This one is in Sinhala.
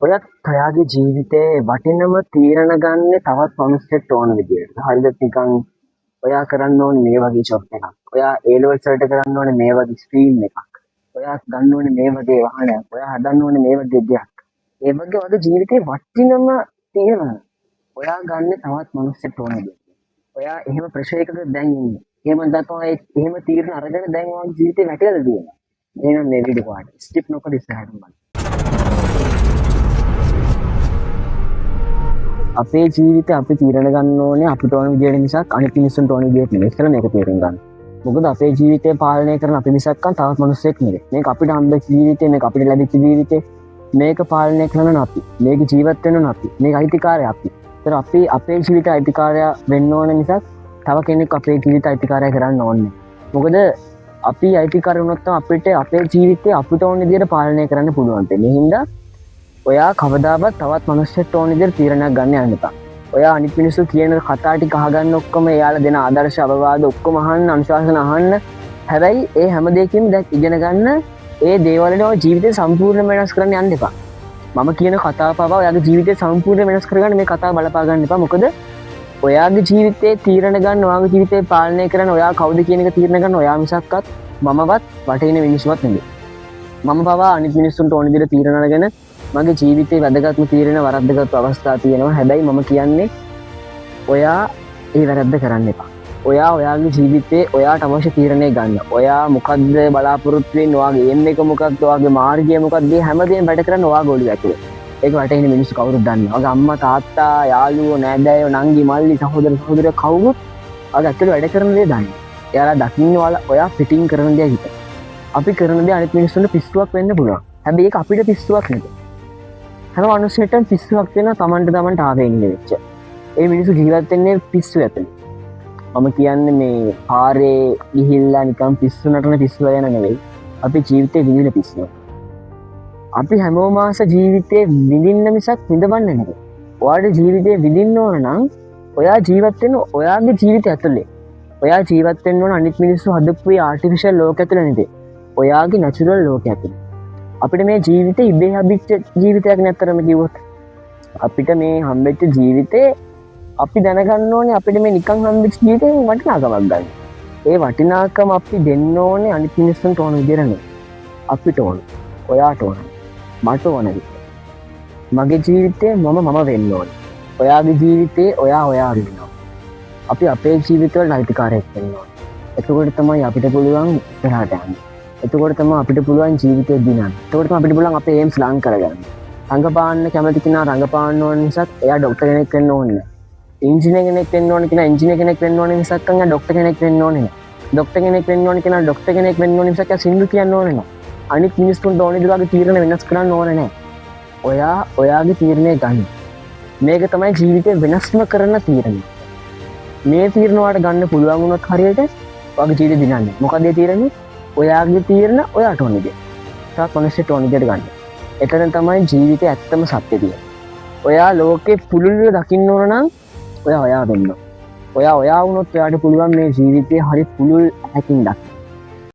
ඔයත් ඔයාගේ ජීවිතේ වටිනම තීරණ ගන්න තවත් මිනිස්සෙක්ට ඕන විදියට. හරිද නිකන් ඔයා කරන්න ඕනේ මේ වගේ ජොබ් එකක්. ඔයා A levels වලට කරන්න ඕනේ මේ වගේ ස්ට්‍රීම් එකක්. ඔයා ගන්න ඕනේ මේ වගේ වාහනයක්. ඔයා හදන්න ඕනේ මේ වගේ දෙයක්. ඒ වගේ වගේ ජීවිතේ වටිනම තීරණ ඔයා ගන්න තවත් මිනිස්සෙක්ට ඕන විදියට. ඔයා එහෙම ප්‍රෙෂර් එකක දැන් ඉන්නේ. එහෙම නැත්නම් එහෙම තීරණ අරගෙන දැන් ඔයාගේ ජීවිතේ වැටිලාද තියෙනවා. එහෙනම් මේ වීඩියෝ පාඩ ස්කිප් නොකර ඉස්සරහට බලන්න. අපේ ජීවිතේ අපි තීරණ ගන්න ඕනේ අපිට ඕන විදියට මිසක් අනිත් මිනිස්සුන්ට ඕන විදියට නෙවෙයි කියලා මේක තේරුම් ගන්න. මොකද අපේ ජීවිතය පාලනය කරන අපි මිසක්කන් තවත් මිනිස්සෙක් නෙවෙයි. මේක අපිට හම්බෙච්ච ජීවිතේ, මේක අපිට ලැබිච්ච ජීවිතේ, මේක පාලනය කරන අපි. මේක ජීවත් වෙන අපි. මේක අයිතිකාරය අපි. ඒතර අපි අපේ ජීවිතේ අයිතිකාරය වෙන්න ඕන නිසා තව කෙනෙක් අපේ ජීවිතේ අයිතිකාරය කරන්න ඕනේ. මොකද අපි අයිතිකාරය වුණොත් තමයි අපිට අපේ ජීවිතේ අපිට ඕන විදියට පාලනය කරන්න පුළුවන්. ඒ හින්දා ඔයා කවදාවත් තවත් මිනිස්සුන්ට ඕන විදිහට තීරණයක් ගන්න යන්න එපා. ඔයා අනිත් මිනිස්සු කියන කතා ටික අහගන්න ඔක්කොම එයාලා දෙන ආදර්ශ අවවාද ඔක්කොම අහන්න, අනුශාසන අහන්න. හැබැයි ඒ හැම දෙයකින්ම දැන් ඉගෙන ගන්න ඒ දේවල් වල ජීවිතේ සම්පූර්ණ වෙනස් කරන්න යන්න එපා. මම කියන කතාව පවා ඔයාගේ ජීවිතේ සම්පූර්ණ වෙනස් කරගන්න මේ කතාව බලපා ගන්න එපා. මොකද ඔයාගේ ජීවිතේ තීරණ ගන්න, ඔයාගේ ජීවිතේ පාලනය කරන්න ඔයා කවුද කියන එක තීරණ ගන්න ඔයා මිසක්වත් මමවත් වටේ ඉන්න මිනිස්සුවත් නෙමෙයි. මම පවා අනිත් මිනිස්සුන්ට ඕන විදිහට තීරණ අරගෙන මගේ ජීවිතේ වැදගත්ම තීරණ වරද්දගත් අවස්ථා තියෙනවා. හැබැයි මම කියන්නේ ඔයා ඒ වැරද්ද කරන්න එපා. ඔයා ඔයාගේ ජීවිතේ ඔයාට අවශ්‍ය තීරණේ ගන්න. ඔයා මොකද්ද බලාපොරොත්තු වෙන්නේ? ඔයාගේ එම් එක මොකක්ද? ඔයාගේ මාර්ගය මොකක්ද? මේ හැමදේම වැඩ කරන්න ඔයාගේ ඔළුව ඇතුලේ. ඒක වටේ ඉන්න මිනිස්සු කවුරුත් දන්නවා. ඔයාගේ අම්මා තාත්තා යාළුවෝ නෑදෑයෝ නංගි මල්ලි සහෝදර සහෝදරියෝ කවුරුත් ඔයාගේ ඇතුලේ වැඩ කරන දේ දන්නේ. එයාලා දකින්නේ ඔයා ෆිටින් කරන දේ හිත. අපි කරන දේ අනිත් මිනිස්සුන්ට පිස්සුවක් වෙන්න පුළුවන්. හැබැයි ඒක අපිට පිස්සුවක් නෙවෙයි. හැම මනුස්සයෙක්ටම පිස්සුවක් වෙනවා තමන්ට ආවේගික වෙච්ච. ඒ මිනිස්සු ජීවත් වෙන්නේ පිස්සු ඇතුලේ. මම කියන්නේ මේ පාරේ ගිහිල්ලා නිකන් පිස්සු නටන පිස්සු වෙන නෙවෙයි. අපි ජීවිතේ විඳින පිස්සු. අපි හැමෝම ආස ජීවිතේ විඳින්න මිසක් විඳවන්න නෙවෙයි. ඔයාගේ ජීවිතේ විඳින්න ඕන නම් ඔයා ජීවත් වෙන ඔයාගේ ජීවිතය ඇතුලේ. ඔයා ජීවත් වෙන්න ඕන අනිත් මිනිස්සු හදපු ආටිෆිෂල් ලෝකයක් ඇතුලේ නෙවෙයි. ඔයාගේ නැචරල් ලෝකයක් ඇතුලේ. අපිට මේ ජීවිතේ ඉබේ හම්බෙච්ච ජීවිතයක් නැත්තරම කිව්වොත් අපිට මේ හම්බෙච්ච ජීවිතේ අපි දැනගන්න ඕනේ අපිට මේ නිකන් හම්බෙච්ච ජීවිතේ වටිනාකමක් ගන්න. ඒ වටිනාකම අපි දෙන්න ඕනේ අනිත් මිනිස්සුන්ට ඕන විදිහට නෙවෙයි. අපිට ඕන. ඔයාට ඕන. මට ඕන විදිහට. මගේ ජීවිතේ මම වෙන්න ඕනේ. ඔයාගේ ජීවිතේ ඔයා වෙන්න ඕනේ. අපි අපේ ජීවිතවල අයිතිකාරයෙක් වෙන්න ඕනේ. එතකොට තමයි අපිට පුළුවන් ඉස්සරහට යන්න. එතකොට තමයි අපිට පුළුවන් ජීවිතේ දිනන්න. එතකොට තමයි අපිට පුළුවන් අපේ ඒම්ස් ලං කරගන්න. රංගපාන්න කැමති කෙනා රංගපාන්න ඕන නිසා එයා ડોක්ටර් කෙනෙක් වෙන්න ඕනේ නැහැ. ඉංජිනේර කෙනෙක් වෙන්න ඕන කෙනා ඉංජිනේර කෙනෙක් වෙන්න ඕනේ නිසා එයා ડોක්ටර් කෙනෙක් වෙන්න ඕනේ නැහැ. ડોක්ටර් කෙනෙක් වෙන්න ඕන කෙනා ડોක්ටර් කෙනෙක් වෙන්න ඕනේ නිසා එයා සින්දු කියන්න ඕනේ නැහැ. අනිත් මිනිස්සුන්ට ඕනේ දේ තීරණ වෙනස් කරන්න ඕනේ නැහැ. ඔයා ඔයාගේ තීරණය ගන්න. මේක තමයි ජීවිතේ වෙනස්ම කරන තීරණය. මේ තීරණ වලට ගන්න පුළුවන් වුණොත් හරියට ඔයාගේ ජීවිතේ දිනන්නේ. මොකද ඒ තීරණේ? ඔයාගේ තීරණ ඔයාට ඕන විදියට. තාත් මිනිස්සුන්ට ඕන විදියට ගන්න. එතන තමයි ජීවිතේ ඇත්තම සත්‍ය තියෙන්නේ. ඔයා ලෝකේ පුළුල්ව දකින්න ඕන නම් ඔයා වෙන්න. ඔයා වුණොත් ඔයාට පුළුවන් මේ ජීවිතේ හරි පුළුල් හැකින් දකින්න.